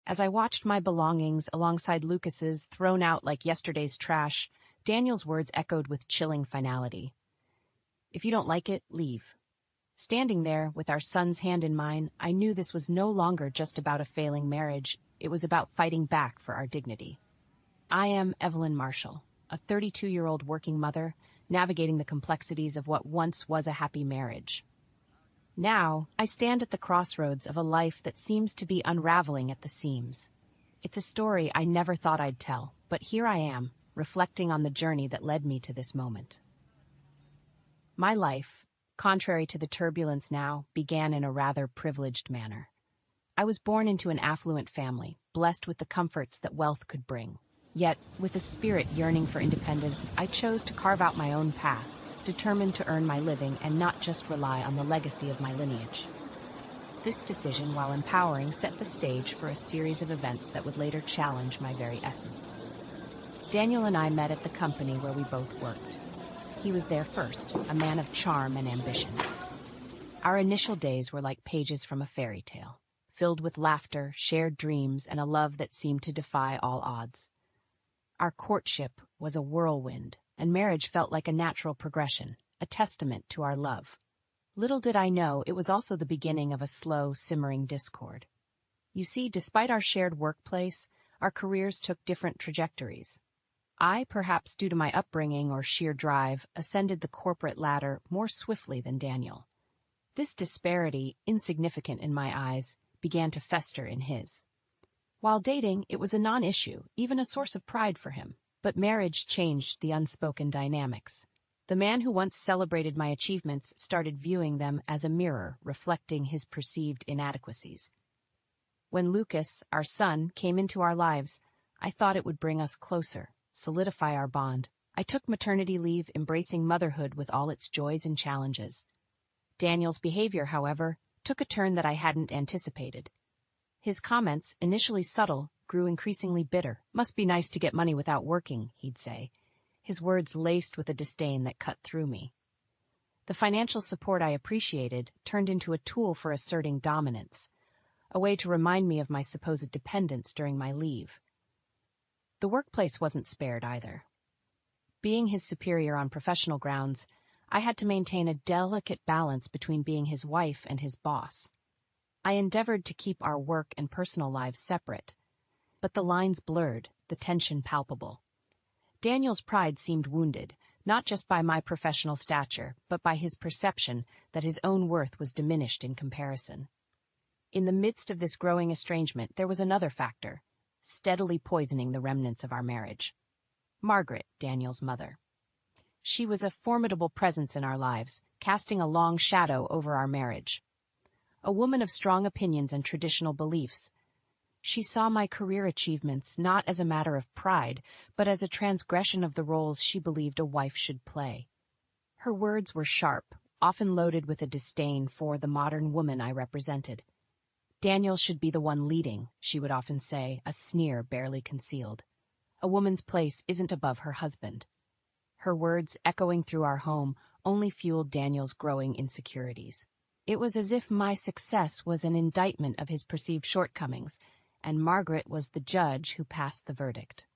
As I watched my belongings alongside Lucas's thrown out like yesterday's trash, Daniel's words echoed with chilling finality. If you don't like it, leave. Standing there, with our son's hand in mine, I knew this was no longer just about a failing marriage, it was about fighting back for our dignity. I am Evelyn Marshall, a 32-year-old working mother, navigating the complexities of what once was a happy marriage. Now, I stand at the crossroads of a life that seems to be unraveling at the seams. It's a story I never thought I'd tell, but here I am, reflecting on the journey that led me to this moment. My life, contrary to the turbulence now, began in a rather privileged manner. I was born into an affluent family, blessed with the comforts that wealth could bring. Yet, with a spirit yearning for independence, I chose to carve out my own path, determined to earn my living and not just rely on the legacy of my lineage. This decision, while empowering, set the stage for a series of events that would later challenge my very essence. Daniel and I met at the company where we both worked. He was there first, a man of charm and ambition. Our initial days were like pages from a fairy tale, filled with laughter, shared dreams, and a love that seemed to defy all odds. Our courtship was a whirlwind, and marriage felt like a natural progression, a testament to our love. Little did I know it was also the beginning of a slow, simmering discord. You see, despite our shared workplace, our careers took different trajectories. I, perhaps due to my upbringing or sheer drive, ascended the corporate ladder more swiftly than Daniel. This disparity, insignificant in my eyes, began to fester in his. While dating, it was a non-issue, even a source of pride for him. But marriage changed the unspoken dynamics. The man who once celebrated my achievements started viewing them as a mirror reflecting his perceived inadequacies. When Lucas, our son, came into our lives, I thought it would bring us closer, solidify our bond. I took maternity leave, embracing motherhood with all its joys and challenges. Daniel's behavior, however, took a turn that I hadn't anticipated. His comments, initially subtle, grew increasingly bitter. "Must be nice to get money without working," he'd say, his words laced with a disdain that cut through me. The financial support I appreciated turned into a tool for asserting dominance, a way to remind me of my supposed dependence during my leave. The workplace wasn't spared either. Being his superior on professional grounds, I had to maintain a delicate balance between being his wife and his boss. I endeavored to keep our work and personal lives separate, but the lines blurred, the tension palpable. Daniel's pride seemed wounded, not just by my professional stature, but by his perception that his own worth was diminished in comparison. In the midst of this growing estrangement, there was another factor, steadily poisoning the remnants of our marriage. Margaret, Daniel's mother. She was a formidable presence in our lives, casting a long shadow over our marriage. A woman of strong opinions and traditional beliefs, she saw my career achievements not as a matter of pride, but as a transgression of the roles she believed a wife should play. Her words were sharp, often loaded with a disdain for the modern woman I represented. "Daniel should be the one leading," she would often say, a sneer barely concealed. "A woman's place isn't above her husband." Her words, echoing through our home, only fueled Daniel's growing insecurities. It was as if my success was an indictment of his perceived shortcomings, and Margaret was the judge who passed the verdict.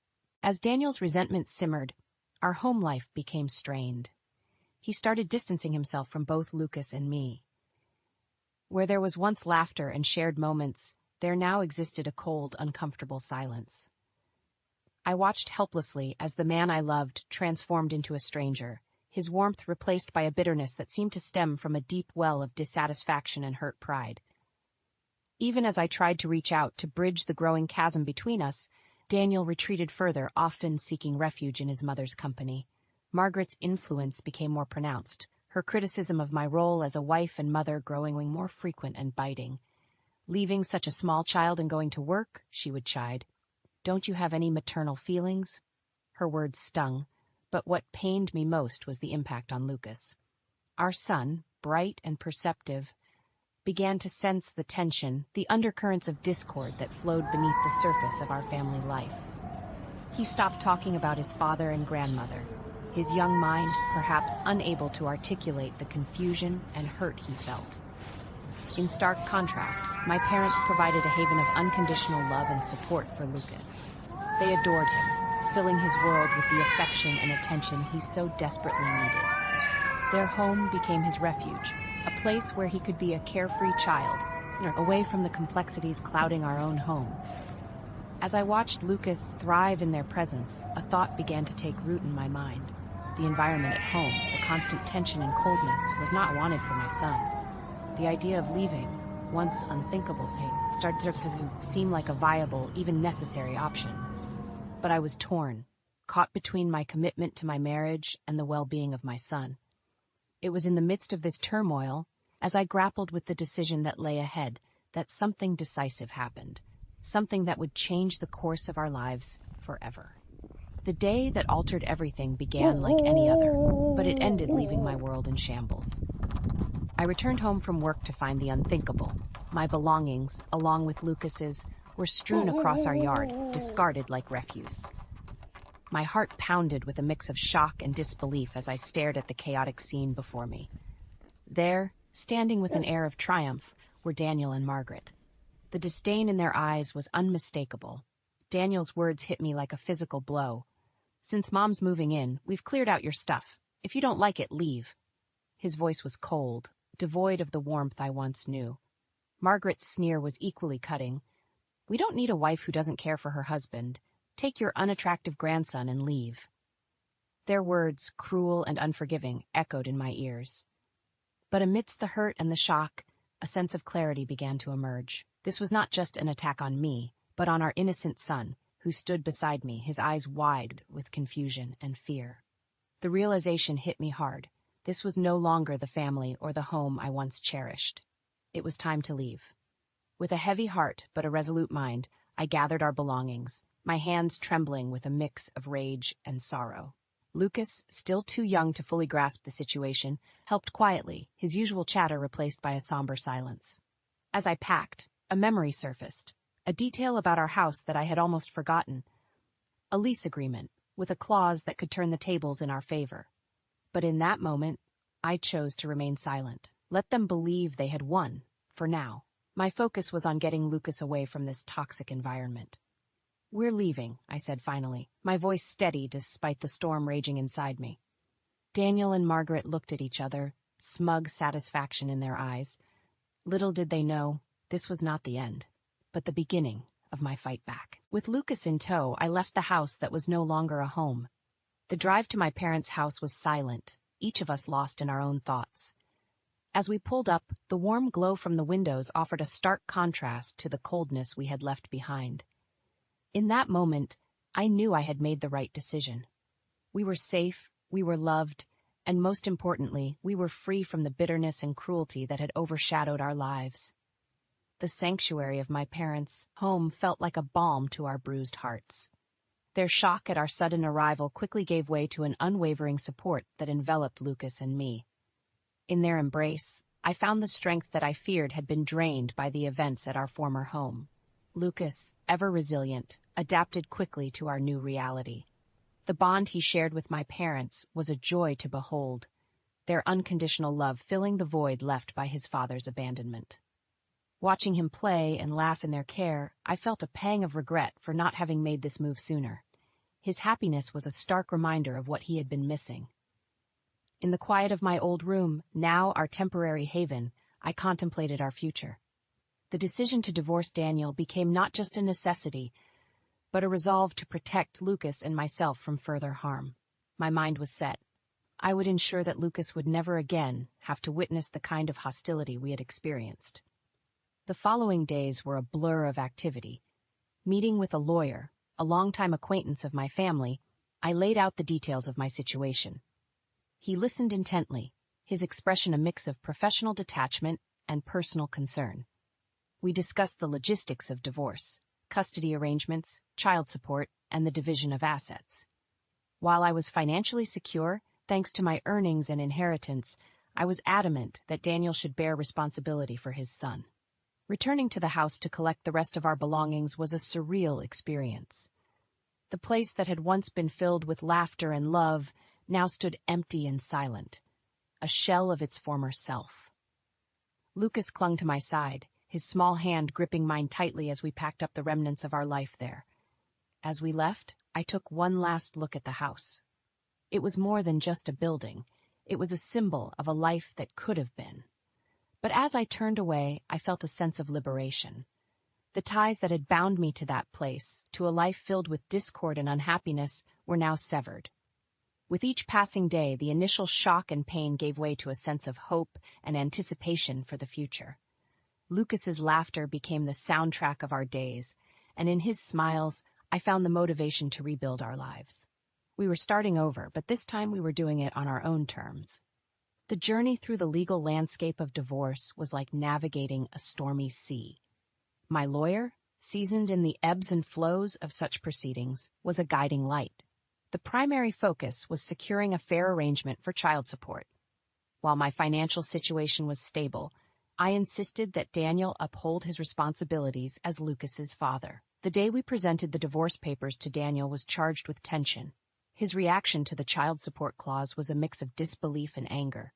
As Daniel's resentment simmered, our home life became strained. He started distancing himself from both Lucas and me. Where there was once laughter and shared moments, there now existed a cold, uncomfortable silence. I watched helplessly as the man I loved transformed into a stranger, his warmth replaced by a bitterness that seemed to stem from a deep well of dissatisfaction and hurt pride. Even as I tried to reach out to bridge the growing chasm between us, Daniel retreated further, often seeking refuge in his mother's company. Margaret's influence became more pronounced, her criticism of my role as a wife and mother growing more frequent and biting. "Leaving such a small child and going to work?" she would chide. "Don't you have any maternal feelings?" Her words stung, but what pained me most was the impact on Lucas. Our son, bright and perceptive, began to sense the tension, the undercurrents of discord that flowed beneath the surface of our family life. He stopped talking about his father and grandmother, his young mind perhaps unable to articulate the confusion and hurt he felt. In stark contrast, my parents provided a haven of unconditional love and support for Lucas. They adored him, filling his world with the affection and attention he so desperately needed. Their home became his refuge, a place where he could be a carefree child, away from the complexities clouding our own home. As I watched Lucas thrive in their presence, a thought began to take root in my mind. The environment at home, the constant tension and coldness, was not wanted for my son. The idea of leaving, once unthinkable, started to seem like a viable, even necessary option. But I was torn, caught between my commitment to my marriage and the well-being of my son. It was in the midst of this turmoil, as I grappled with the decision that lay ahead, that something decisive happened, something that would change the course of our lives forever. The day that altered everything began like any other, but it ended leaving my world in shambles. I returned home from work to find the unthinkable. My belongings, along with Lucas's, were strewn across our yard, discarded like refuse. My heart pounded with a mix of shock and disbelief as I stared at the chaotic scene before me. There, standing with an air of triumph, were Daniel and Margaret. The disdain in their eyes was unmistakable. Daniel's words hit me like a physical blow. "Since Mom's moving in, we've cleared out your stuff. If you don't like it, leave." His voice was cold, devoid of the warmth I once knew. Margaret's sneer was equally cutting. "We don't need a wife who doesn't care for her husband. Take your unattractive grandson and leave." Their words, cruel and unforgiving, echoed in my ears. But amidst the hurt and the shock, a sense of clarity began to emerge. This was not just an attack on me, but on our innocent son, who stood beside me, his eyes wide with confusion and fear. The realization hit me hard. This was no longer the family or the home I once cherished. It was time to leave. With a heavy heart but a resolute mind, I gathered our belongings, my hands trembling with a mix of rage and sorrow. Lucas, still too young to fully grasp the situation, helped quietly, his usual chatter replaced by a somber silence. As I packed, a memory surfaced, a detail about our house that I had almost forgotten. A lease agreement, with a clause that could turn the tables in our favor. But in that moment, I chose to remain silent. Let them believe they had won, for now. My focus was on getting Lucas away from this toxic environment. "We're leaving," I said finally, my voice steady despite the storm raging inside me. Daniel and Margaret looked at each other, smug satisfaction in their eyes. Little did they know, this was not the end, but the beginning of my fight back. With Lucas in tow, I left the house that was no longer a home. The drive to my parents' house was silent, each of us lost in our own thoughts. As we pulled up, the warm glow from the windows offered a stark contrast to the coldness we had left behind. In that moment, I knew I had made the right decision. We were safe, we were loved, and most importantly, we were free from the bitterness and cruelty that had overshadowed our lives. The sanctuary of my parents' home felt like a balm to our bruised hearts. Their shock at our sudden arrival quickly gave way to an unwavering support that enveloped Lucas and me. In their embrace, I found the strength that I feared had been drained by the events at our former home. Lucas, ever resilient, adapted quickly to our new reality. The bond he shared with my parents was a joy to behold, their unconditional love filling the void left by his father's abandonment. Watching him play and laugh in their care, I felt a pang of regret for not having made this move sooner. His happiness was a stark reminder of what he had been missing. In the quiet of my old room, now our temporary haven, I contemplated our future. The decision to divorce Daniel became not just a necessity, but a resolve to protect Lucas and myself from further harm. My mind was set. I would ensure that Lucas would never again have to witness the kind of hostility we had experienced. The following days were a blur of activity. Meeting with a lawyer, a longtime acquaintance of my family, I laid out the details of my situation. He listened intently, his expression a mix of professional detachment and personal concern. We discussed the logistics of divorce, custody arrangements, child support, and the division of assets. While I was financially secure, thanks to my earnings and inheritance, I was adamant that Daniel should bear responsibility for his son. Returning to the house to collect the rest of our belongings was a surreal experience. The place that had once been filled with laughter and love now stood empty and silent, a shell of its former self. Lucas clung to my side, his small hand gripping mine tightly as we packed up the remnants of our life there. As we left, I took one last look at the house. It was more than just a building. It was a symbol of a life that could have been. But as I turned away, I felt a sense of liberation. The ties that had bound me to that place, to a life filled with discord and unhappiness, were now severed. With each passing day, the initial shock and pain gave way to a sense of hope and anticipation for the future. Lucas's laughter became the soundtrack of our days, and in his smiles, I found the motivation to rebuild our lives. We were starting over, but this time we were doing it on our own terms. The journey through the legal landscape of divorce was like navigating a stormy sea. My lawyer, seasoned in the ebbs and flows of such proceedings, was a guiding light. The primary focus was securing a fair arrangement for child support. While my financial situation was stable, I insisted that Daniel uphold his responsibilities as Lucas's father. The day we presented the divorce papers to Daniel was charged with tension. His reaction to the child support clause was a mix of disbelief and anger.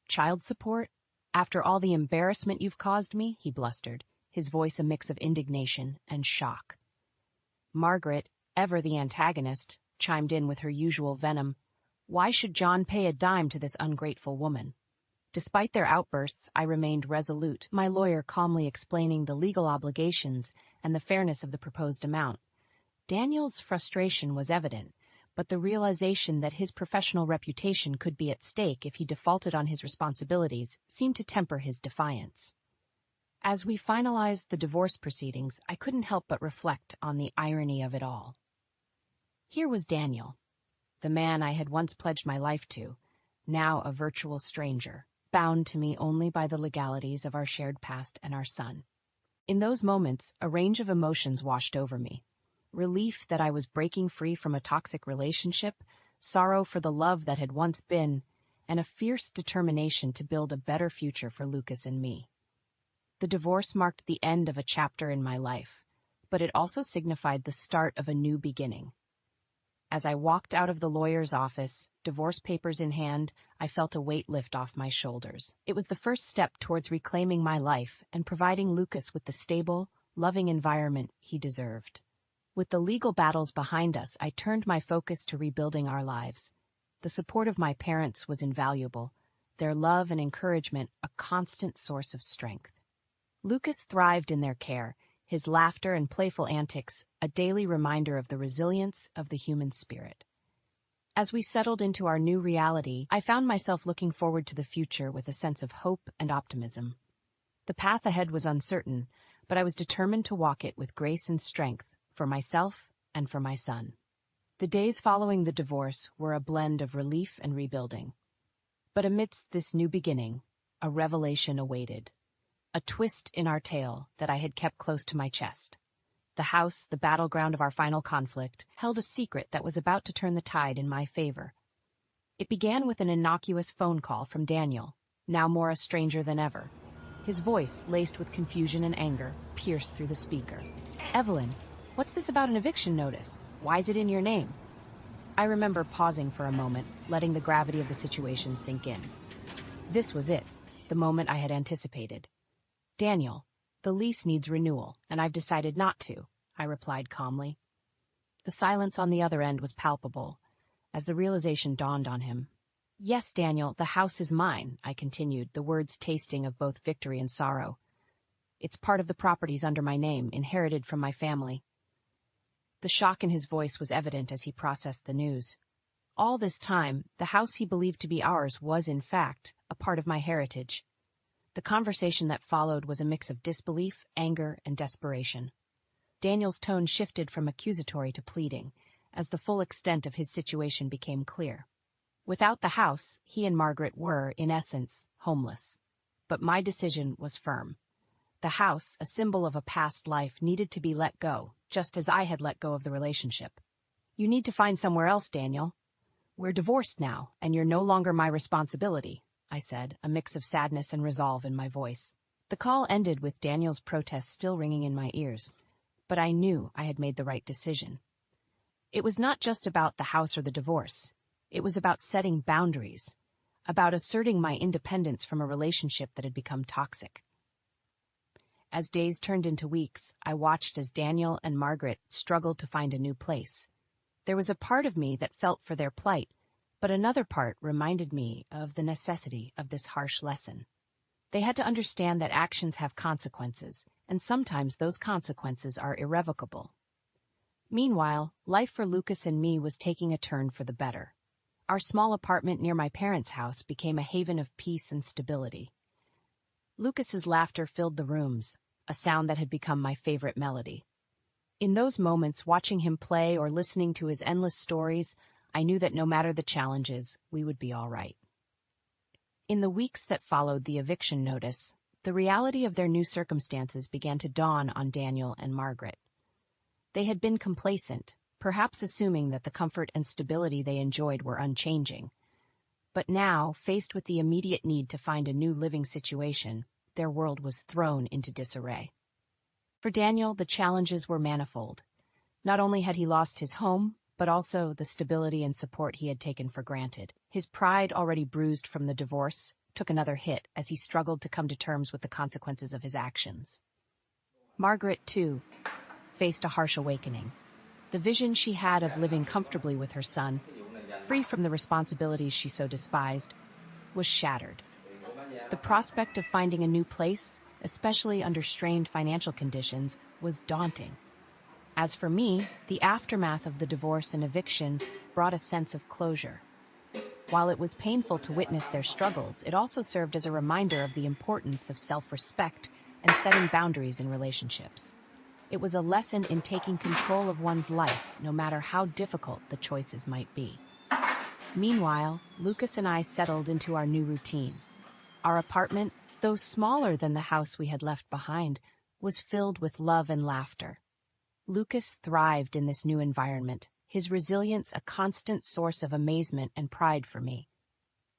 "Child support? After all the embarrassment you've caused me?" he blustered, his voice a mix of indignation and shock. Margaret, ever the antagonist, chimed in with her usual venom. Why should John pay a dime to this ungrateful woman? Despite their outbursts, I remained resolute, my lawyer calmly explaining the legal obligations and the fairness of the proposed amount. Daniel's frustration was evident, but the realization that his professional reputation could be at stake if he defaulted on his responsibilities seemed to temper his defiance. As we finalized the divorce proceedings, I couldn't help but reflect on the irony of it all. Here was Daniel, the man I had once pledged my life to, now a virtual stranger, bound to me only by the legalities of our shared past and our son. In those moments, a range of emotions washed over me. Relief that I was breaking free from a toxic relationship, sorrow for the love that had once been, and a fierce determination to build a better future for Lucas and me. The divorce marked the end of a chapter in my life, but it also signified the start of a new beginning. As I walked out of the lawyer's office, divorce papers in hand, I felt a weight lift off my shoulders. It was the first step towards reclaiming my life and providing Lucas with the stable, loving environment he deserved. With the legal battles behind us, I turned my focus to rebuilding our lives. The support of my parents was invaluable, their love and encouragement a constant source of strength. Lucas thrived in their care, his laughter and playful antics a daily reminder of the resilience of the human spirit. As we settled into our new reality, I found myself looking forward to the future with a sense of hope and optimism. The path ahead was uncertain, but I was determined to walk it with grace and strength for myself and for my son. The days following the divorce were a blend of relief and rebuilding. But amidst this new beginning, a revelation awaited. A twist in our tale that I had kept close to my chest. The house, the battleground of our final conflict, held a secret that was about to turn the tide in my favor. It began with an innocuous phone call from Daniel, now more a stranger than ever. His voice, laced with confusion and anger, pierced through the speaker. "Evelyn, what's this about an eviction notice? Why is it in your name?" I remember pausing for a moment, letting the gravity of the situation sink in. This was it, the moment I had anticipated. "Daniel, the lease needs renewal, and I've decided not to," I replied calmly. The silence on the other end was palpable, as the realization dawned on him. "Yes, Daniel, the house is mine," I continued, the words tasting of both victory and sorrow. "It's part of the properties under my name, inherited from my family." The shock in his voice was evident as he processed the news. All this time, the house he believed to be ours was, in fact, a part of my heritage. The conversation that followed was a mix of disbelief, anger, and desperation. Daniel's tone shifted from accusatory to pleading, as the full extent of his situation became clear. Without the house, he and Margaret were, in essence, homeless. But my decision was firm. The house, a symbol of a past life, needed to be let go, just as I had let go of the relationship. "You need to find somewhere else, Daniel. We're divorced now, and you're no longer my responsibility," I said, a mix of sadness and resolve in my voice. The call ended with Daniel's protest still ringing in my ears, but I knew I had made the right decision. It was not just about the house or the divorce. It was about setting boundaries. about asserting my independence from a relationship that had become toxic. As days turned into weeks, I watched as Daniel and Margaret struggled to find a new place. There was a part of me that felt for their plight, but another part reminded me of the necessity of this harsh lesson. They had to understand that actions have consequences, and sometimes those consequences are irrevocable. Meanwhile, life for Lucas and me was taking a turn for the better. Our small apartment near my parents' house became a haven of peace and stability. Lucas's laughter filled the rooms, a sound that had become my favorite melody. In those moments, watching him play or listening to his endless stories, I knew that no matter the challenges, we would be all right. In the weeks that followed the eviction notice, the reality of their new circumstances began to dawn on Daniel and Margaret. They had been complacent, perhaps assuming that the comfort and stability they enjoyed were unchanging. But now, faced with the immediate need to find a new living situation, their world was thrown into disarray. For Daniel, the challenges were manifold. Not only had he lost his home, but also the stability and support he had taken for granted. His pride, already bruised from the divorce, took another hit as he struggled to come to terms with the consequences of his actions. Margaret, too, faced a harsh awakening. The vision she had of living comfortably with her son, free from the responsibilities she so despised, was shattered. The prospect of finding a new place, especially under strained financial conditions, was daunting. As for me, the aftermath of the divorce and eviction brought a sense of closure. While it was painful to witness their struggles, it also served as a reminder of the importance of self-respect and setting boundaries in relationships. It was a lesson in taking control of one's life, no matter how difficult the choices might be. Meanwhile, Lucas and I settled into our new routine. Our apartment, though smaller than the house we had left behind, was filled with love and laughter. Lucas thrived in this new environment, his resilience a constant source of amazement and pride for me.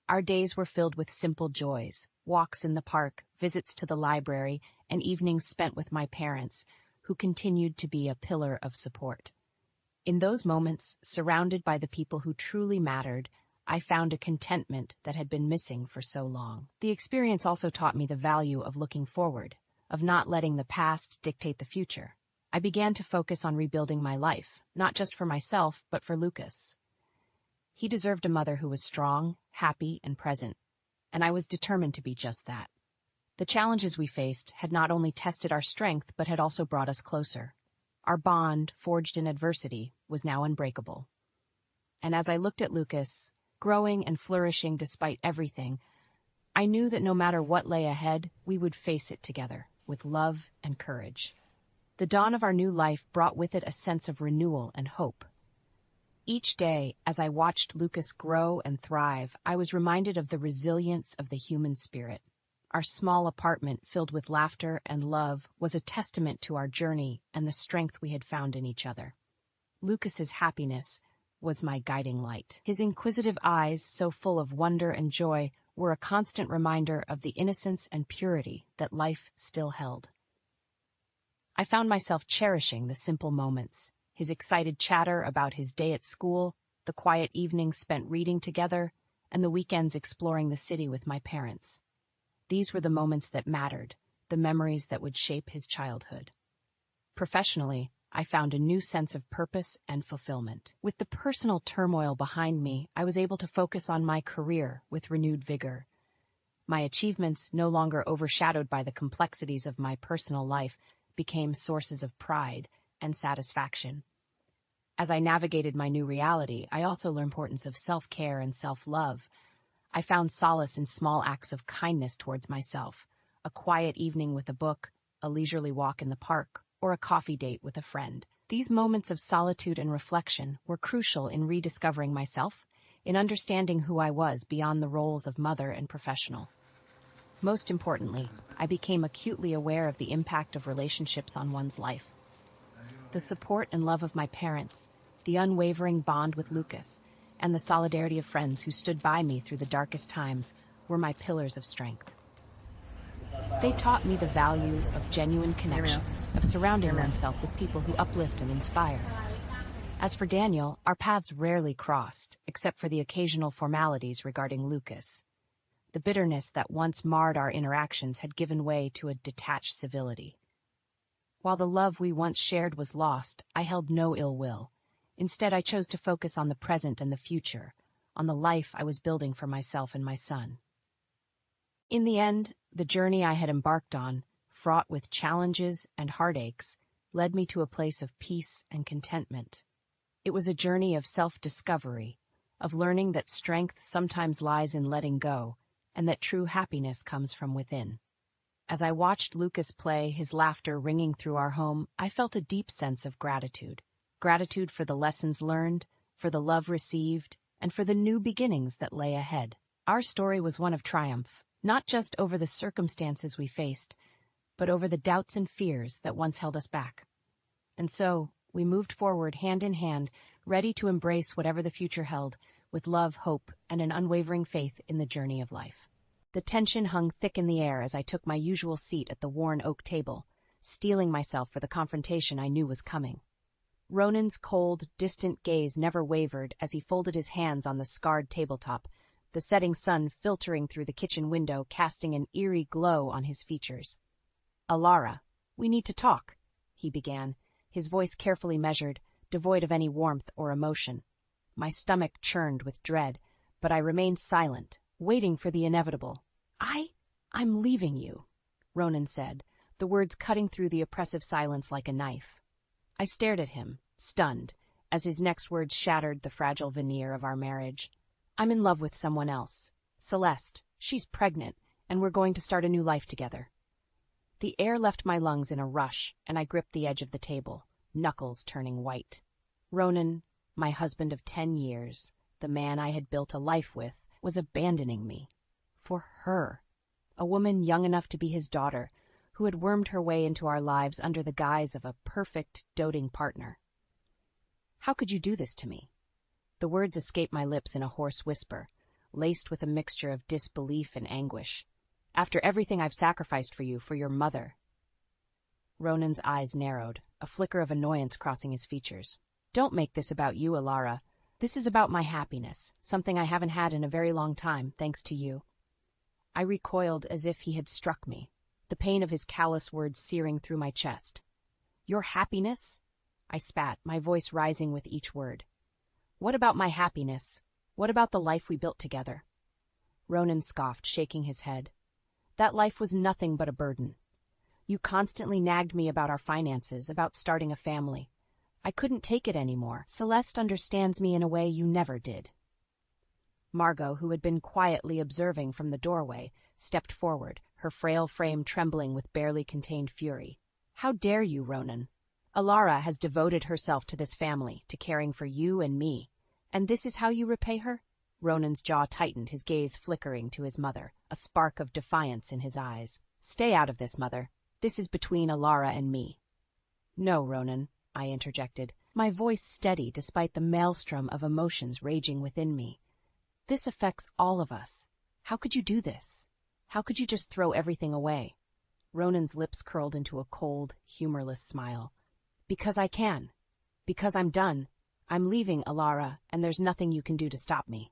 Our days were filled with simple joys, walks in the park, visits to the library, and evenings spent with my parents, who continued to be a pillar of support. In those moments, surrounded by the people who truly mattered, I found a contentment that had been missing for so long. The experience also taught me the value of looking forward, of not letting the past dictate the future. I began to focus on rebuilding my life, not just for myself, but for Lucas. He deserved a mother who was strong, happy, and present, and I was determined to be just that. The challenges we faced had not only tested our strength, but had also brought us closer. Our bond, forged in adversity, was now unbreakable. And as I looked at Lucas, growing and flourishing despite everything, I knew that no matter what lay ahead, we would face it together, with love and courage. The dawn of our new life brought with it a sense of renewal and hope. Each day, as I watched Lucas grow and thrive, I was reminded of the resilience of the human spirit. Our small apartment, filled with laughter and love, was a testament to our journey and the strength we had found in each other. Lucas's happiness was my guiding light. His inquisitive eyes, so full of wonder and joy, were a constant reminder of the innocence and purity that life still held. I found myself cherishing the simple moments, his excited chatter about his day at school, the quiet evenings spent reading together, and the weekends exploring the city with my parents. These were the moments that mattered, the memories that would shape his childhood. Professionally, I found a new sense of purpose and fulfillment. With the personal turmoil behind me, I was able to focus on my career with renewed vigor. My achievements, no longer overshadowed by the complexities of my personal life, became sources of pride and satisfaction. As I navigated my new reality, I also learned the importance of self-care and self-love. I found solace in small acts of kindness towards myself, a quiet evening with a book, a leisurely walk in the park, or a coffee date with a friend. These moments of solitude and reflection were crucial in rediscovering myself, in understanding who I was beyond the roles of mother and professional. Most importantly, I became acutely aware of the impact of relationships on one's life. The support and love of my parents, the unwavering bond with Lucas, and the solidarity of friends who stood by me through the darkest times were my pillars of strength. They taught me the value of genuine connections, of surrounding oneself with people who uplift and inspire. As for Daniel, our paths rarely crossed, except for the occasional formalities regarding Lucas. The bitterness that once marred our interactions had given way to a detached civility. While the love we once shared was lost, I held no ill will. Instead, I chose to focus on the present and the future, on the life I was building for myself and my son. In the end, the journey I had embarked on, fraught with challenges and heartaches, led me to a place of peace and contentment. It was a journey of self-discovery, of learning that strength sometimes lies in letting go, and that true happiness comes from within. As I watched Lucas play, his laughter ringing through our home, I felt a deep sense of gratitude. Gratitude for the lessons learned, for the love received, and for the new beginnings that lay ahead. Our story was one of triumph, not just over the circumstances we faced, but over the doubts and fears that once held us back. And so, we moved forward hand in hand, ready to embrace whatever the future held, with love, hope, and an unwavering faith in the journey of life. The tension hung thick in the air as I took my usual seat at the worn oak table, steeling myself for the confrontation I knew was coming. Ronan's cold, distant gaze never wavered as he folded his hands on the scarred tabletop, the setting sun filtering through the kitchen window, casting an eerie glow on his features. "Alara, we need to talk," he began, his voice carefully measured, devoid of any warmth or emotion. My stomach churned with dread, but I remained silent, waiting for the inevitable. I'm leaving you," Ronan said, the words cutting through the oppressive silence like a knife. I stared at him, stunned, as his next words shattered the fragile veneer of our marriage. "I'm in love with someone else. Celeste. She's pregnant, and we're going to start a new life together." The air left my lungs in a rush, and I gripped the edge of the table, knuckles turning white. Ronan, my husband of 10 years, the man I had built a life with, was abandoning me. For her. A woman young enough to be his daughter, who had wormed her way into our lives under the guise of a perfect, doting partner. "How could you do this to me?" The words escaped my lips in a hoarse whisper, laced with a mixture of disbelief and anguish. "After everything I've sacrificed for you, for your mother." Ronan's eyes narrowed, a flicker of annoyance crossing his features. "Don't make this about you, Alara. This is about my happiness, something I haven't had in a very long time, thanks to you." I recoiled as if he had struck me, the pain of his callous words searing through my chest. "Your happiness?" I spat, my voice rising with each word. "What about my happiness? What about the life we built together?" Ronan scoffed, shaking his head. "That life was nothing but a burden. You constantly nagged me about our finances, about starting a family. I couldn't take it anymore. Celeste understands me in a way you never did." Margot, who had been quietly observing from the doorway, stepped forward, her frail frame trembling with barely contained fury. "How dare you, Ronan? Alara has devoted herself to this family, to caring for you and me. And this is how you repay her?" Ronan's jaw tightened, his gaze flickering to his mother, a spark of defiance in his eyes. "Stay out of this, Mother. This is between Alara and me." "No, Ronan," I interjected, my voice steady despite the maelstrom of emotions raging within me. "This affects all of us. How could you do this? How could you just throw everything away?" Ronan's lips curled into a cold, humorless smile. "Because I can. Because I'm done. I'm leaving, Alara, and there's nothing you can do to stop me."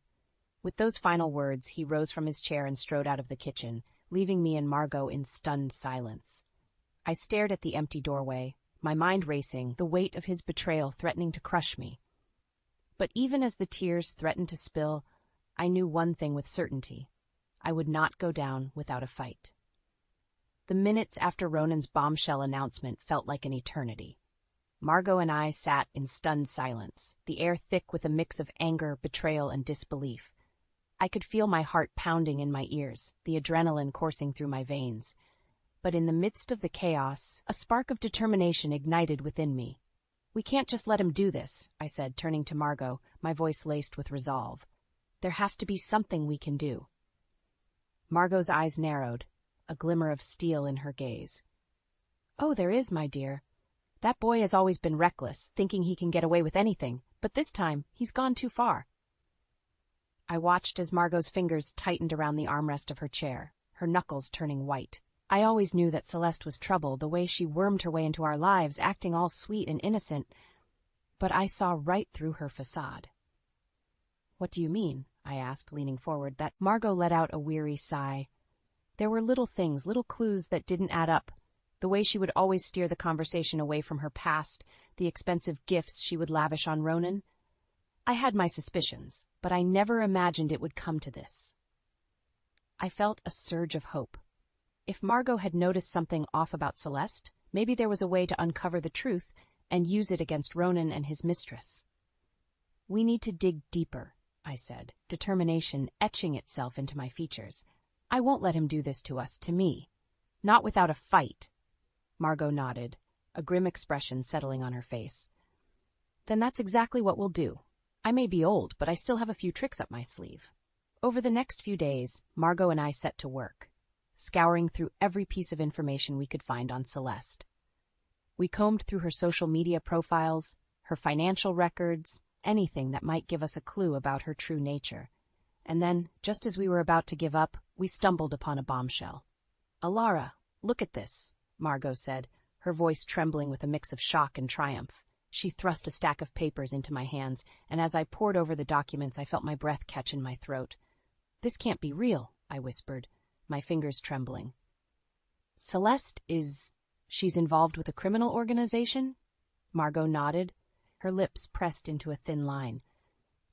With those final words, he rose from his chair and strode out of the kitchen, leaving me and Margot in stunned silence. I stared at the empty doorway, my mind racing, the weight of his betrayal threatening to crush me. But even as the tears threatened to spill, I knew one thing with certainty. I would not go down without a fight. The minutes after Ronan's bombshell announcement felt like an eternity. Margot and I sat in stunned silence, the air thick with a mix of anger, betrayal, and disbelief. I could feel my heart pounding in my ears, the adrenaline coursing through my veins. But in the midst of the chaos, a spark of determination ignited within me. "We can't just let him do this," I said, turning to Margot, my voice laced with resolve. "There has to be something we can do." Margot's eyes narrowed, a glimmer of steel in her gaze. "Oh, there is, my dear. That boy has always been reckless, thinking he can get away with anything, but this time he's gone too far." I watched as Margot's fingers tightened around the armrest of her chair, her knuckles turning white. I always knew that Celeste was trouble, the way she wormed her way into our lives, acting all sweet and innocent, but I saw right through her facade. What do you mean? I asked, leaning forward. That Margot let out a weary sigh. There were little things, little clues that didn't add up. The way she would always steer the conversation away from her past, the expensive gifts she would lavish on Ronan. I had my suspicions, but I never imagined it would come to this. I felt a surge of hope. If Margot had noticed something off about Celeste, maybe there was a way to uncover the truth and use it against Ronan and his mistress. We need to dig deeper, I said, determination etching itself into my features. I won't let him do this to us, to me. Not without a fight. Margot nodded, a grim expression settling on her face. Then that's exactly what we'll do. I may be old, but I still have a few tricks up my sleeve. Over the next few days, Margot and I set to work, scouring through every piece of information we could find on Celeste. We combed through her social media profiles, her financial records, anything that might give us a clue about her true nature. And then, just as we were about to give up, we stumbled upon a bombshell. "Alara, look at this," Margot said, her voice trembling with a mix of shock and triumph. She thrust a stack of papers into my hands, and as I pored over the documents, I felt my breath catch in my throat. "This can't be real," I whispered, my fingers trembling. "Celeste she's involved with a criminal organization?" Margot nodded, her lips pressed into a thin line.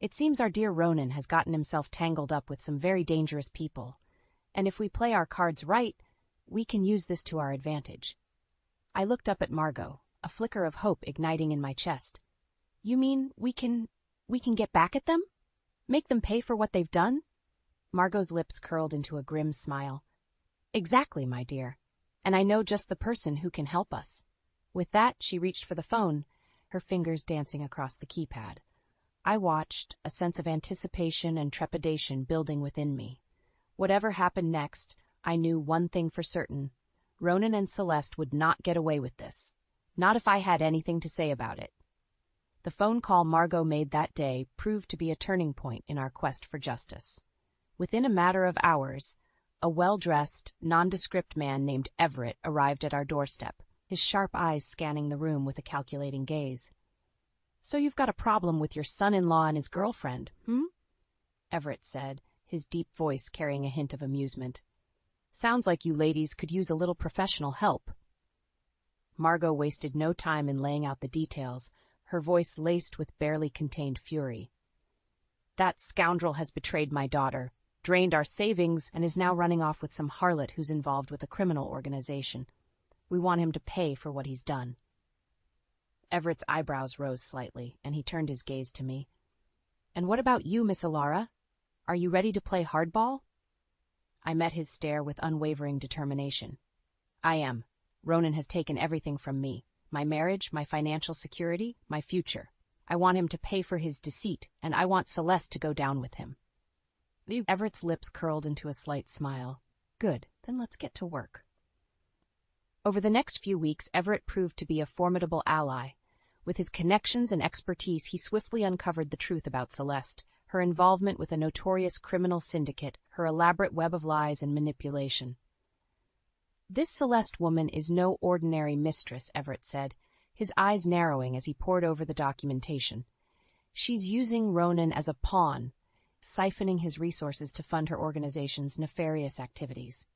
"It seems our dear Ronan has gotten himself tangled up with some very dangerous people, and if we play our cards right, we can use this to our advantage." I looked up at Margot, a flicker of hope igniting in my chest. "You mean we can get back at them? Make them pay for what they've done?" Margot's lips curled into a grim smile. "Exactly, my dear. And I know just the person who can help us." With that, she reached for the phone, her fingers dancing across the keypad. I watched, a sense of anticipation and trepidation building within me. Whatever happened next, I knew one thing for certain. Ronan and Celeste would not get away with this. Not if I had anything to say about it. The phone call Margot made that day proved to be a turning point in our quest for justice. Within a matter of hours, a well-dressed, nondescript man named Everett arrived at our doorstep, his sharp eyes scanning the room with a calculating gaze. "So you've got a problem with your son-in-law and his girlfriend, Everett said, his deep voice carrying a hint of amusement. "Sounds like you ladies could use a little professional help." Margot wasted no time in laying out the details, her voice laced with barely contained fury. "That scoundrel has betrayed my daughter, drained our savings, and is now running off with some harlot who's involved with a criminal organization. We want him to pay for what he's done." Everett's eyebrows rose slightly, and he turned his gaze to me. "And what about you, Miss Alara? Are you ready to play hardball?" I met his stare with unwavering determination. "I am. Ronan has taken everything from me. My marriage, my financial security, my future. I want him to pay for his deceit, and I want Celeste to go down with him." Everett's lips curled into a slight smile. "Good, then let's get to work." Over the next few weeks, Everett proved to be a formidable ally. With his connections and expertise, he swiftly uncovered the truth about Celeste, her involvement with a notorious criminal syndicate, her elaborate web of lies and manipulation. "This Celeste woman is no ordinary mistress," Everett said, his eyes narrowing as he pored over the documentation. "She's using Ronan as a pawn, siphoning his resources to fund her organization's nefarious activities."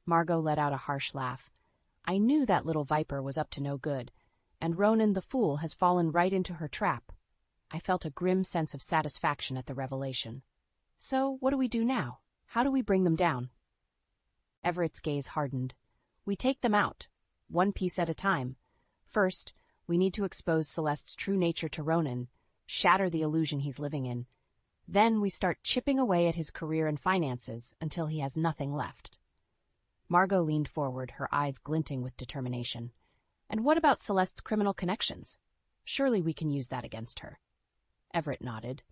Margot let out a harsh laugh. "I knew that little viper was up to no good, and Ronan the fool has fallen right into her trap." I felt a grim sense of satisfaction at the revelation. "So, what do we do now? How do we bring them down?" Everett's gaze hardened. "We take them out, one piece at a time. First, we need to expose Celeste's true nature to Ronan, shatter the illusion he's living in. Then we start chipping away at his career and finances until he has nothing left." Margot leaned forward, her eyes glinting with determination. "And what about Celeste's criminal connections? Surely we can use that against her." Everett nodded.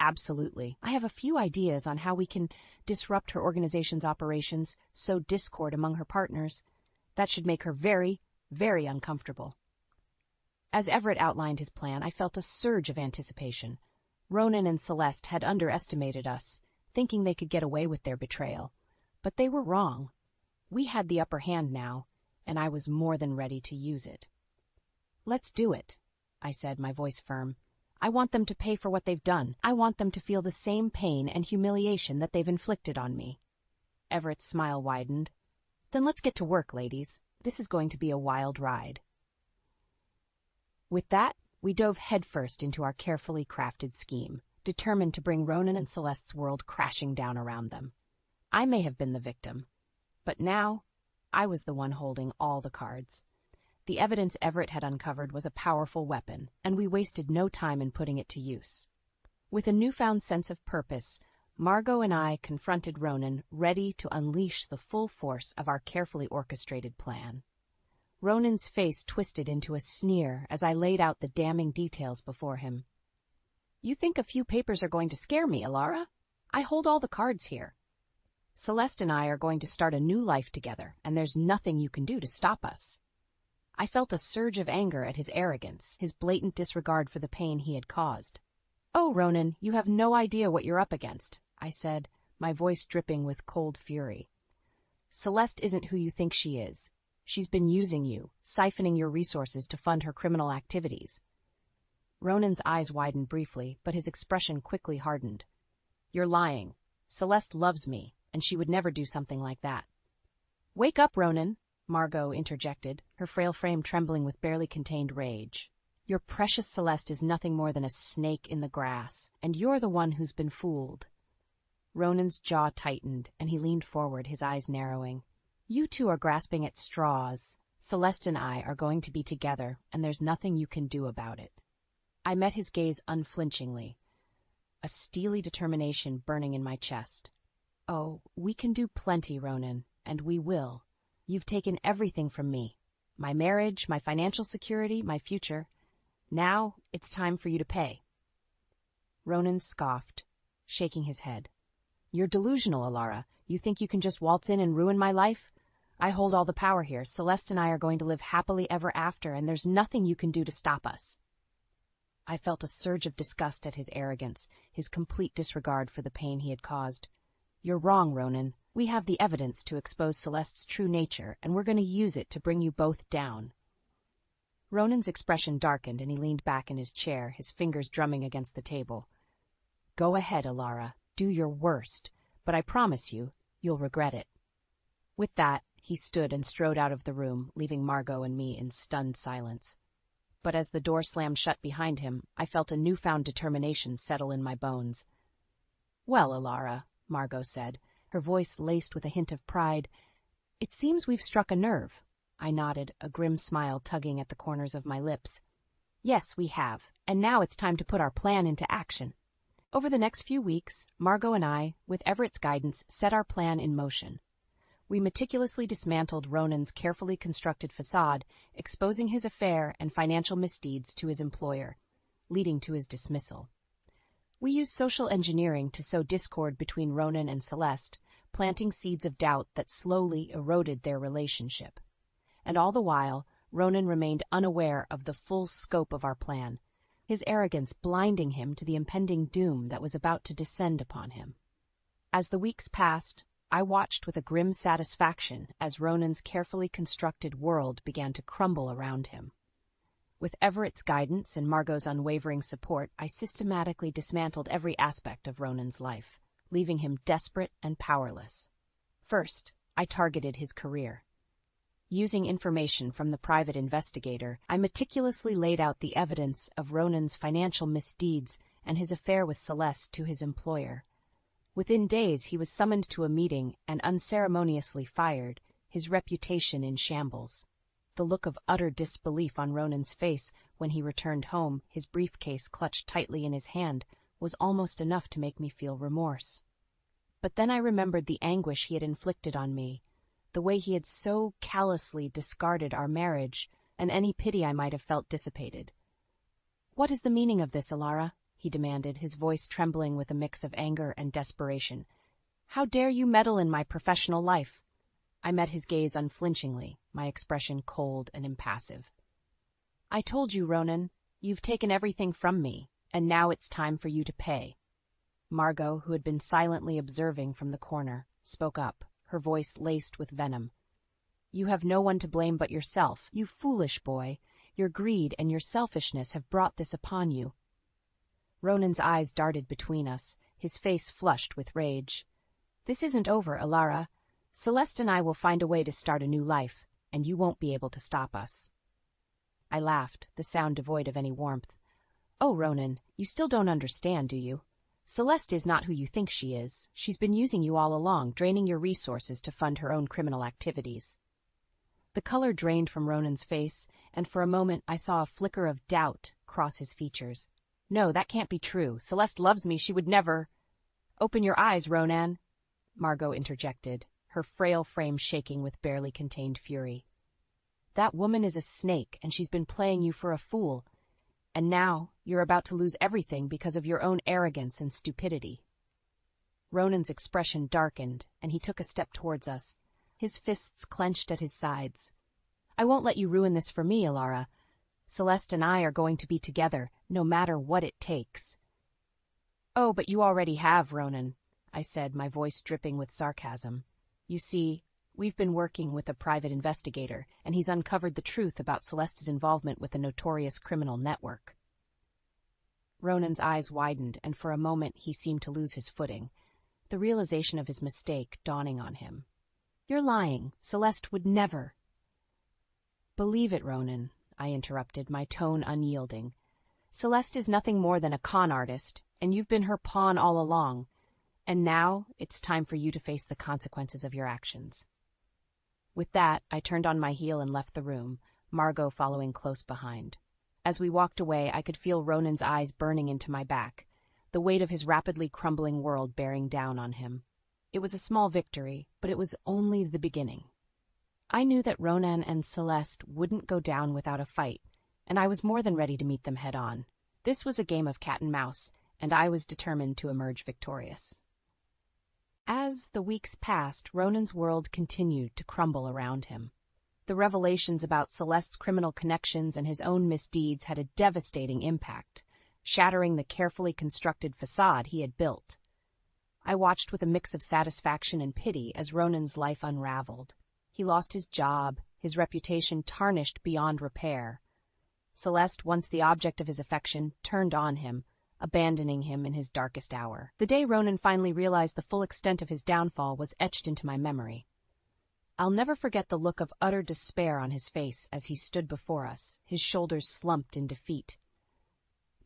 "Absolutely. I have a few ideas on how we can disrupt her organization's operations, sow discord among her partners. That should make her very, very uncomfortable." As Everett outlined his plan, I felt a surge of anticipation. Ronan and Celeste had underestimated us, thinking they could get away with their betrayal. But they were wrong. We had the upper hand now, and I was more than ready to use it. "Let's do it," I said, my voice firm. I want them to pay for what they've done. I want them to feel the same pain and humiliation that they've inflicted on me." Everett's smile widened. "Then let's get to work, ladies. This is going to be a wild ride." With that, we dove headfirst into our carefully crafted scheme, determined to bring Ronan and Celeste's world crashing down around them. I may have been the victim, but now I was the one holding all the cards. The evidence Everett had uncovered was a powerful weapon, and we wasted no time in putting it to use. With a newfound sense of purpose, Margot and I confronted Ronan, ready to unleash the full force of our carefully orchestrated plan. Ronan's face twisted into a sneer as I laid out the damning details before him. "You think a few papers are going to scare me, Alara? I hold all the cards here. Celeste and I are going to start a new life together, and there's nothing you can do to stop us." I felt a surge of anger at his arrogance, his blatant disregard for the pain he had caused. "Oh, Ronan, you have no idea what you're up against," I said, my voice dripping with cold fury. "Celeste isn't who you think she is. She's been using you, siphoning your resources to fund her criminal activities." Ronan's eyes widened briefly, but his expression quickly hardened. "You're lying. Celeste loves me, and she would never do something like that." "Wake up, Ronan," Margot interjected, her frail frame trembling with barely contained rage. "Your precious Celeste is nothing more than a snake in the grass, and you're the one who's been fooled." Ronan's jaw tightened, and he leaned forward, his eyes narrowing. "You two are grasping at straws. Celeste and I are going to be together, and there's nothing you can do about it." I met his gaze unflinchingly, a steely determination burning in my chest. "Oh, we can do plenty, Ronan, and we will. You've taken everything from me. My marriage, my financial security, my future. Now it's time for you to pay." Ronan scoffed, shaking his head. "You're delusional, Alara. You think you can just waltz in and ruin my life? I hold all the power here. Celeste and I are going to live happily ever after, and there's nothing you can do to stop us." I felt a surge of disgust at his arrogance, his complete disregard for the pain he had caused. "You're wrong, Ronan. We have the evidence to expose Celeste's true nature, and we're going to use it to bring you both down." Ronan's expression darkened, and he leaned back in his chair, his fingers drumming against the table. "Go ahead, Alara. Do your worst, but I promise you, you'll regret it." With that, he stood and strode out of the room, leaving Margot and me in stunned silence. But as the door slammed shut behind him, I felt a newfound determination settle in my bones. "Well, Alara," Margot said, her voice laced with a hint of pride, "it seems we've struck a nerve." I nodded, a grim smile tugging at the corners of my lips. "Yes, we have, and now it's time to put our plan into action." Over the next few weeks, Margot and I, with Everett's guidance, set our plan in motion. We meticulously dismantled Ronan's carefully constructed facade, exposing his affair and financial misdeeds to his employer, leading to his dismissal. We used social engineering to sow discord between Ronan and Celeste, planting seeds of doubt that slowly eroded their relationship. And all the while, Ronan remained unaware of the full scope of our plan, his arrogance blinding him to the impending doom that was about to descend upon him. As the weeks passed, I watched with a grim satisfaction as Ronan's carefully constructed world began to crumble around him. With Everett's guidance and Margot's unwavering support, I systematically dismantled every aspect of Ronan's life, leaving him desperate and powerless. First, I targeted his career. Using information from the private investigator, I meticulously laid out the evidence of Ronan's financial misdeeds and his affair with Celeste to his employer. Within days, he was summoned to a meeting and unceremoniously fired, his reputation in shambles. The look of utter disbelief on Ronan's face when he returned home, his briefcase clutched tightly in his hand, was almost enough to make me feel remorse. But then I remembered the anguish he had inflicted on me, the way he had so callously discarded our marriage, and any pity I might have felt dissipated. "What is the meaning of this, Alara?" he demanded, his voice trembling with a mix of anger and desperation. "How dare you meddle in my professional life?" I met his gaze unflinchingly, my expression cold and impassive. "I told you, Ronan, you've taken everything from me, and now it's time for you to pay." Margot, who had been silently observing from the corner, spoke up, her voice laced with venom. "You have no one to blame but yourself, you foolish boy. Your greed and your selfishness have brought this upon you." Ronan's eyes darted between us, his face flushed with rage. This isn't over, Alara. Celeste and I will find a way to start a new life, and you won't be able to stop us. I laughed, the sound devoid of any warmth. Oh, Ronan, you still don't understand, do you? Celeste is not who you think she is. She's been using you all along, draining your resources to fund her own criminal activities. The color drained from Ronan's face, and for a moment I saw a flicker of doubt cross his features. No, that can't be true. Celeste loves me. She would never... Open your eyes, Ronan, Margot interjected, her frail frame shaking with barely contained fury. That woman is a snake, and she's been playing you for a fool. And now you're about to lose everything because of your own arrogance and stupidity. Ronan's expression darkened, and he took a step towards us, his fists clenched at his sides. I won't let you ruin this for me, Alara. Celeste and I are going to be together, no matter what it takes. Oh, but you already have, Ronan, I said, my voice dripping with sarcasm. You see, we've been working with a private investigator, and he's uncovered the truth about Celeste's involvement with a notorious criminal network. Ronan's eyes widened, and for a moment he seemed to lose his footing, the realization of his mistake dawning on him. You're lying. Celeste would never. Believe it, Ronan, I interrupted, my tone unyielding. Celeste is nothing more than a con artist, and you've been her pawn all along. And now it's time for you to face the consequences of your actions. With that, I turned on my heel and left the room, Margot following close behind. As we walked away, I could feel Ronan's eyes burning into my back, the weight of his rapidly crumbling world bearing down on him. It was a small victory, but it was only the beginning. I knew that Ronan and Celeste wouldn't go down without a fight, and I was more than ready to meet them head-on. This was a game of cat and mouse, and I was determined to emerge victorious. As the weeks passed, Ronan's world continued to crumble around him. The revelations about Celeste's criminal connections and his own misdeeds had a devastating impact, shattering the carefully constructed facade he had built. I watched with a mix of satisfaction and pity as Ronan's life unraveled. He lost his job, his reputation tarnished beyond repair. Celeste, once the object of his affection, turned on him, abandoning him in his darkest hour. The day Ronan finally realized the full extent of his downfall was etched into my memory. I'll never forget the look of utter despair on his face as he stood before us, his shoulders slumped in defeat.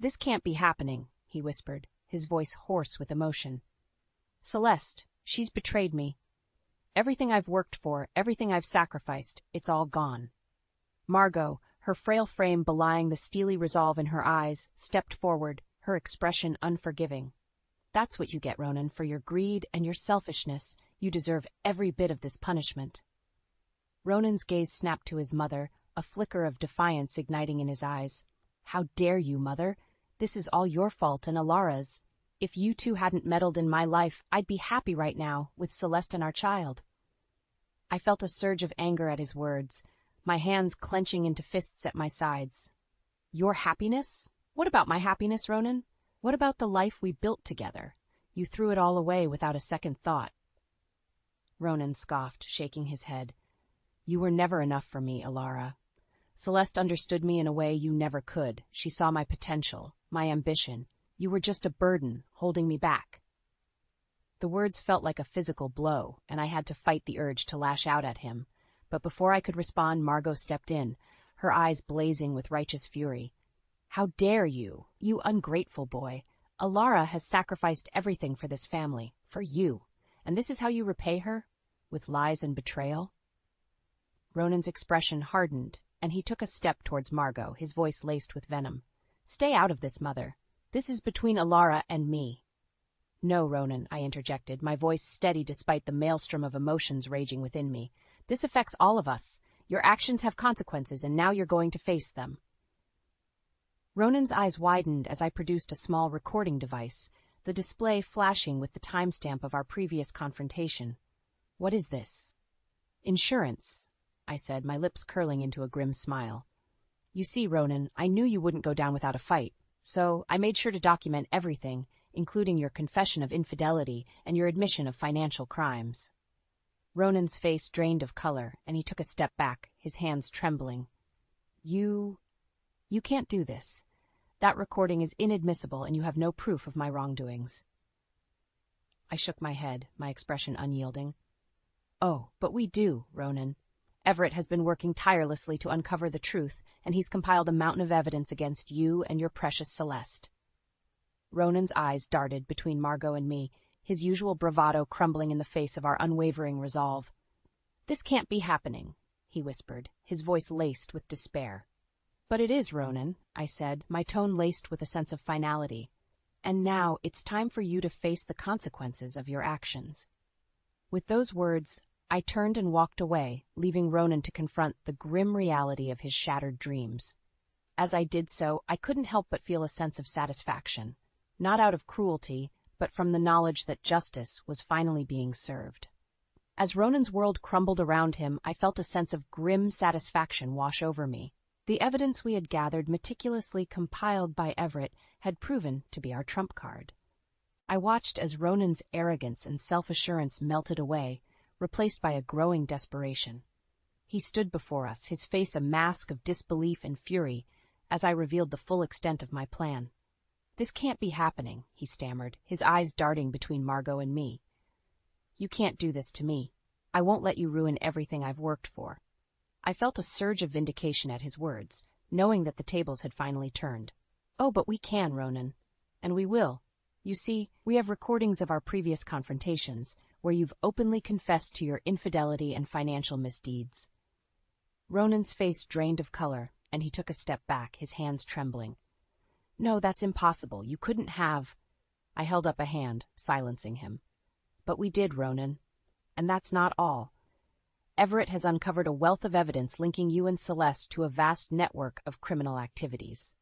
"This can't be happening," he whispered, his voice hoarse with emotion. "Celeste, she's betrayed me. Everything I've worked for, everything I've sacrificed, it's all gone." Margot, her frail frame belying the steely resolve in her eyes, stepped forward, her expression unforgiving. "That's what you get, Ronan, for your greed and your selfishness. You deserve every bit of this punishment." Ronan's gaze snapped to his mother, a flicker of defiance igniting in his eyes. "How dare you, Mother? This is all your fault and Alara's. If you two hadn't meddled in my life, I'd be happy right now, with Celeste and our child." I felt a surge of anger at his words, my hands clenching into fists at my sides. "Your happiness? What about my happiness, Ronan? What about the life we built together? You threw it all away without a second thought." Ronan scoffed, shaking his head. "You were never enough for me, Alara. Celeste understood me in a way you never could. She saw my potential, my ambition. You were just a burden, holding me back." The words felt like a physical blow, and I had to fight the urge to lash out at him. But before I could respond, Margot stepped in, her eyes blazing with righteous fury. "How dare you, you ungrateful boy! Alara has sacrificed everything for this family, for you, and this is how you repay her? With lies and betrayal?" Ronan's expression hardened, and he took a step towards Margot, his voice laced with venom. "Stay out of this, Mother. This is between Alara and me." "No, Ronan," I interjected, my voice steady despite the maelstrom of emotions raging within me. "This affects all of us. Your actions have consequences, and now you're going to face them." Ronan's eyes widened as I produced a small recording device, the display flashing with the timestamp of our previous confrontation. "What is this?" "Insurance," I said, my lips curling into a grim smile. "You see, Ronan, I knew you wouldn't go down without a fight, so I made sure to document everything, including your confession of infidelity and your admission of financial crimes." Ronan's face drained of color, and he took a step back, his hands trembling. You can't do this. That recording is inadmissible and you have no proof of my wrongdoings. I shook my head, my expression unyielding. Oh, but we do, Ronan. Everett has been working tirelessly to uncover the truth, and he's compiled a mountain of evidence against you and your precious Celeste. Ronan's eyes darted between Margot and me, his usual bravado crumbling in the face of our unwavering resolve. This can't be happening, he whispered, his voice laced with despair. But it is, Ronan, I said, my tone laced with a sense of finality. And now it's time for you to face the consequences of your actions. With those words, I turned and walked away, leaving Ronan to confront the grim reality of his shattered dreams. As I did so, I couldn't help but feel a sense of satisfaction, not out of cruelty, but from the knowledge that justice was finally being served. As Ronan's world crumbled around him, I felt a sense of grim satisfaction wash over me. The evidence we had gathered, meticulously compiled by Everett, had proven to be our trump card. I watched as Ronan's arrogance and self-assurance melted away, replaced by a growing desperation. He stood before us, his face a mask of disbelief and fury, as I revealed the full extent of my plan. This can't be happening, he stammered, his eyes darting between Margot and me. You can't do this to me. I won't let you ruin everything I've worked for. I felt a surge of vindication at his words, knowing that the tables had finally turned. Oh, but we can, Ronan. And we will. You see, we have recordings of our previous confrontations, where you've openly confessed to your infidelity and financial misdeeds. Ronan's face drained of color, and he took a step back, his hands trembling. No, that's impossible. You couldn't have. I held up a hand, silencing him. But we did, Ronan. And that's not all. Everett has uncovered a wealth of evidence linking you and Celeste to a vast network of criminal activities.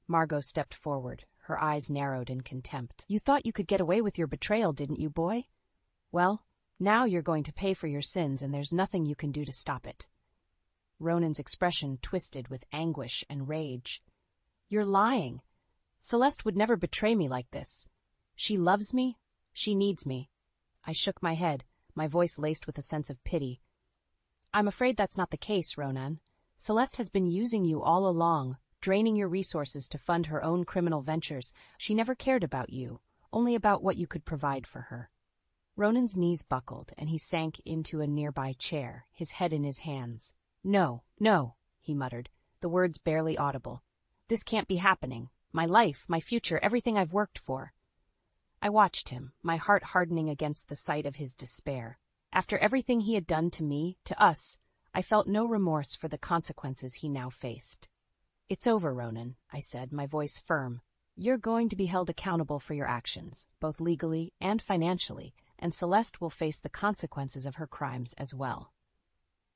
Margot stepped forward, her eyes narrowed in contempt. You thought you could get away with your betrayal, didn't you, boy? Well, now you're going to pay for your sins, and there's nothing you can do to stop it. Ronan's expression twisted with anguish and rage. You're lying. Celeste would never betray me like this. She loves me. She needs me. I shook my head, my voice laced with a sense of pity. I'm afraid that's not the case, Ronan. Celeste has been using you all along, draining your resources to fund her own criminal ventures. She never cared about you, only about what you could provide for her. Ronan's knees buckled, and he sank into a nearby chair, his head in his hands. No, no, he muttered, the words barely audible. This can't be happening. My life, my future, everything I've worked for. I watched him, my heart hardening against the sight of his despair. After everything he had done to me, to us, I felt no remorse for the consequences he now faced. It's over, Ronan, I said, my voice firm. You're going to be held accountable for your actions, both legally and financially, and Celeste will face the consequences of her crimes as well.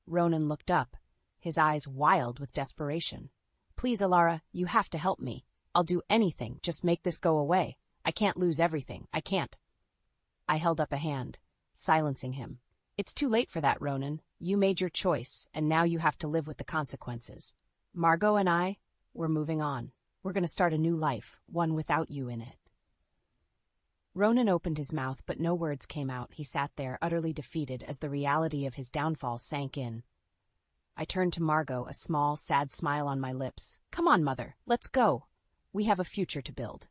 Ronan looked up, his eyes wild with desperation. Please, Alara, you have to help me. I'll do anything, just make this go away. I can't lose everything, I can't. I held up a hand, silencing him. It's too late for that, Ronan. You made your choice, and now you have to live with the consequences. Margot and I, we're moving on. We're going to start a new life, one without you in it. Ronan opened his mouth, but no words came out. He sat there, utterly defeated, as the reality of his downfall sank in. I turned to Margot, a small, sad smile on my lips. Come on, Mother, let's go. We have a future to build.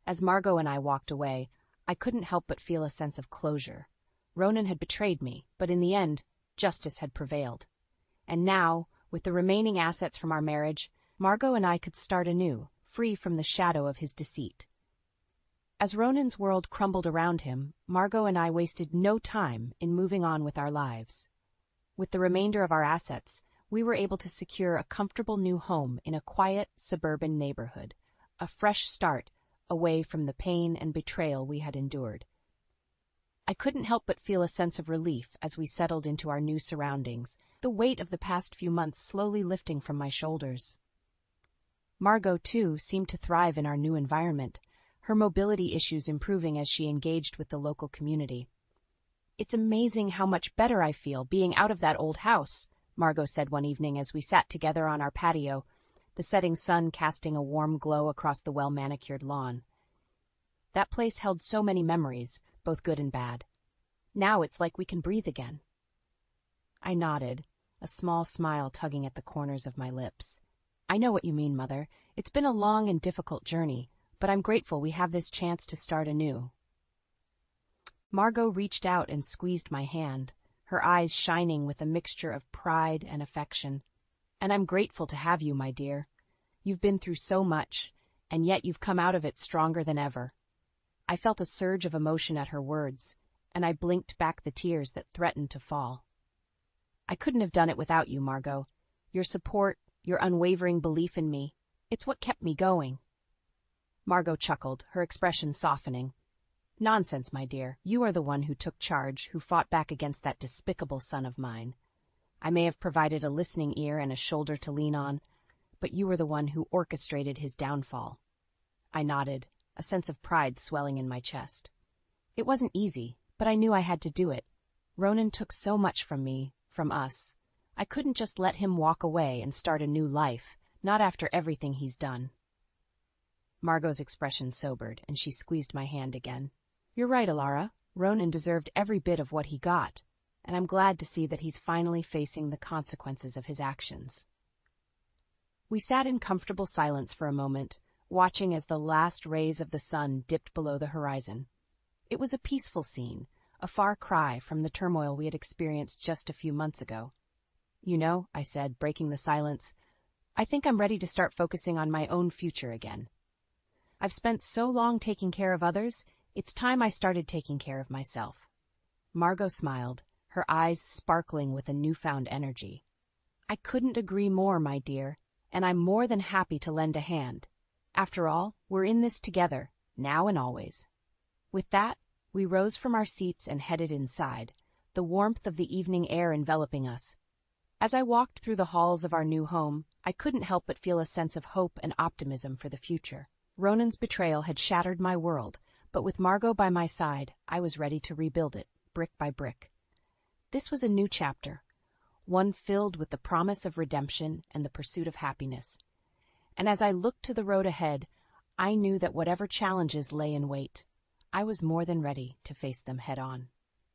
As Margot and I walked away, I couldn't help but feel a sense of closure. Ronan had betrayed me, but in the end, justice had prevailed. And now, with the remaining assets from our marriage, Margot and I could start anew, free from the shadow of his deceit. As Ronan's world crumbled around him, Margot and I wasted no time in moving on with our lives. With the remainder of our assets, we were able to secure a comfortable new home in a quiet, suburban neighborhood, a fresh start away from the pain and betrayal we had endured. I couldn't help but feel a sense of relief as we settled into our new surroundings, the weight of the past few months slowly lifting from my shoulders. Margot, too, seemed to thrive in our new environment, her mobility issues improving as she engaged with the local community. It's amazing how much better I feel being out of that old house, Margot said one evening as we sat together on our patio, the setting sun casting a warm glow across the well-manicured lawn. That place held so many memories, both good and bad. Now it's like we can breathe again. I nodded, a small smile tugging at the corners of my lips. I know what you mean, Mother. It's been a long and difficult journey, but I'm grateful we have this chance to start anew. Margot reached out and squeezed my hand, her eyes shining with a mixture of pride and affection. And I'm grateful to have you, my dear. You've been through so much, and yet you've come out of it stronger than ever. I felt a surge of emotion at her words, and I blinked back the tears that threatened to fall. I couldn't have done it without you, Margot. Your support, your unwavering belief in me, it's what kept me going. Margot chuckled, her expression softening. Nonsense, my dear. You are the one who took charge, who fought back against that despicable son of mine. I may have provided a listening ear and a shoulder to lean on, but you were the one who orchestrated his downfall. I nodded, a sense of pride swelling in my chest. It wasn't easy, but I knew I had to do it. Ronan took so much from me, from us. I couldn't just let him walk away and start a new life, not after everything he's done. Margot's expression sobered, and she squeezed my hand again. You're right, Alara. Ronan deserved every bit of what he got, and I'm glad to see that he's finally facing the consequences of his actions. We sat in comfortable silence for a moment, watching as the last rays of the sun dipped below the horizon. It was a peaceful scene, a far cry from the turmoil we had experienced just a few months ago. You know, I said, breaking the silence, I think I'm ready to start focusing on my own future again. I've spent so long taking care of others, it's time I started taking care of myself. Margot smiled, her eyes sparkling with a newfound energy. I couldn't agree more, my dear, and I'm more than happy to lend a hand. After all, we're in this together, now and always. With that, we rose from our seats and headed inside, the warmth of the evening air enveloping us. As I walked through the halls of our new home, I couldn't help but feel a sense of hope and optimism for the future. Ronan's betrayal had shattered my world, but with Margot by my side, I was ready to rebuild it, brick by brick. This was a new chapter, one filled with the promise of redemption and the pursuit of happiness. And as I looked to the road ahead, I knew that whatever challenges lay in wait, I was more than ready to face them head on.